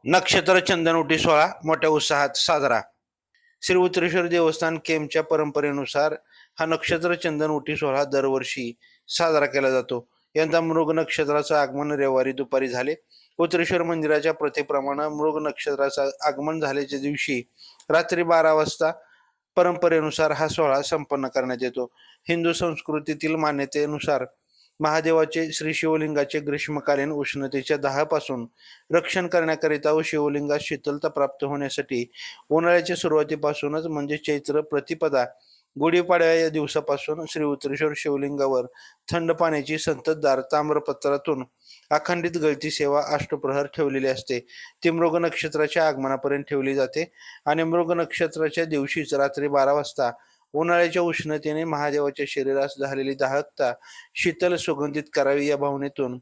नक्षत्र चंदनउटी सोहळा मोठ्या उत्साहात साजरा. श्री उत्तरेश्वर देवस्थान केमच्या परंपरेनुसार हा नक्षत्र चंदनउटी सोहळा दरवर्षी साजरा केला जातो. यंदा मृग नक्षत्राचं आगमन रविवारी दुपारी झाले. उत्तरेश्वर मंदिराच्या प्रथेप्रमाणे मृग नक्षत्राचं आगमन झाल्याच्या दिवशी रात्री 12 वाजता परंपरेनुसार हा सोहळा संपन्न करण्यात येतो. हिंदू संस्कृतीतील मान्यतेनुसार महादेवाचे श्री शिवलिंगाचे ग्रीष्मकालीन उष्णतेच्या दाहापासून रक्षण करण्याकरिता व शिवलिंगात शीतलता प्राप्त होण्यासाठी उन्हाळ्याच्या सुरुवातीपासूनच म्हणजे चैत्र प्रतिपदा गुढीपाडव्या या दिवसापासून श्री उत्तरेश्वर शिवलिंगावर थंड पाण्याची संततधार ताम्रपत्रातून अखंडित गळती सेवा अष्टप्रहर ठेवलेली असते. ती मृग नक्षत्राच्या आगमनापर्यंत ठेवली जाते आणि मृग नक्षत्राच्या दिवशीच रात्री 12 वाजता उन्हाळ्याच्या उष्णतेने महादेवाच्या शरीरास झालेली दाहकता शीतल सुगंधित करावी या भावनेतून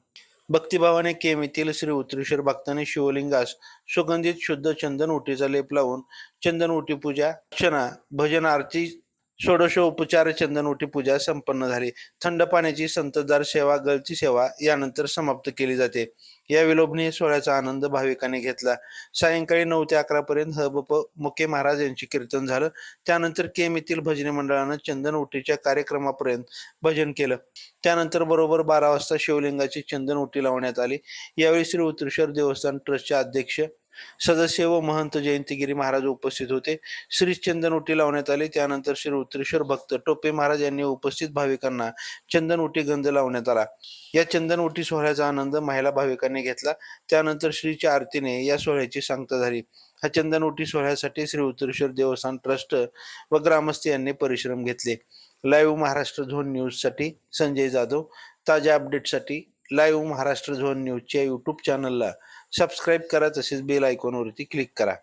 भक्तिभावाने केम येथील श्री उत्तरेश्वर भक्तांनी शिवलिंगास सुगंधित शुद्ध चंदन उटीचा लेप लावून चंदन उटी पूजा अर्चना भजन आरती षोडशोपचार चंदनउटी पूजा संपन्न झाली. थंड पाण्याची संततधार सेवा गळती सेवा यानंतर समाप्त केली जाते. या विलोभनीय सोहळ्याचा आनंद भाविकांनी घेतला. सायंकाळी 9 ते 11 पर्यंत हबप मुके महाराज यांचे कीर्तन झालं. त्यानंतर केम येथील भजनी मंडळानं चंदनउटीच्या कार्यक्रमापर्यंत भजन केलं. त्यानंतर बरोबर 12 वाजता शिवलिंगाची चंदनउटी लावण्यात आली. यावेळी श्री उत्तरेश्वर देवस्थान ट्रस्टचे अध्यक्ष सदस्य व महंत जयंतीगिरी महाराज उपस्थित होते. श्री चंदनउटी लावण्यात आली. त्यानंतर श्री उत्तरेश्वर भक्त टोपे महाराज यांनी उपस्थित भाविकांना चंदनउटी गंध लावण्यात आला. या चंदनउटी सोहळ्याचा आनंद महिला भाविकांनी घेतला. त्यानंतर श्रीच्या आरतीने या सोहळ्याची सांगता झाली. हा चंदनउटी सोहळ्यासाठी श्री उत्तरेश्वर देवस्थान ट्रस्ट व ग्रामस्थ यांनी परिश्रम घेतले. लाईव्ह महाराष्ट्र झोन न्यूजसाठी संजय जाधव. ताज्या अपडेटसाठी लाईव्ह महाराष्ट्र झोन न्यूजच्या यूट्यूब चॅनलला सबस्क्राईब करा, तसेच बेल आयकॉनवरती क्लिक करा.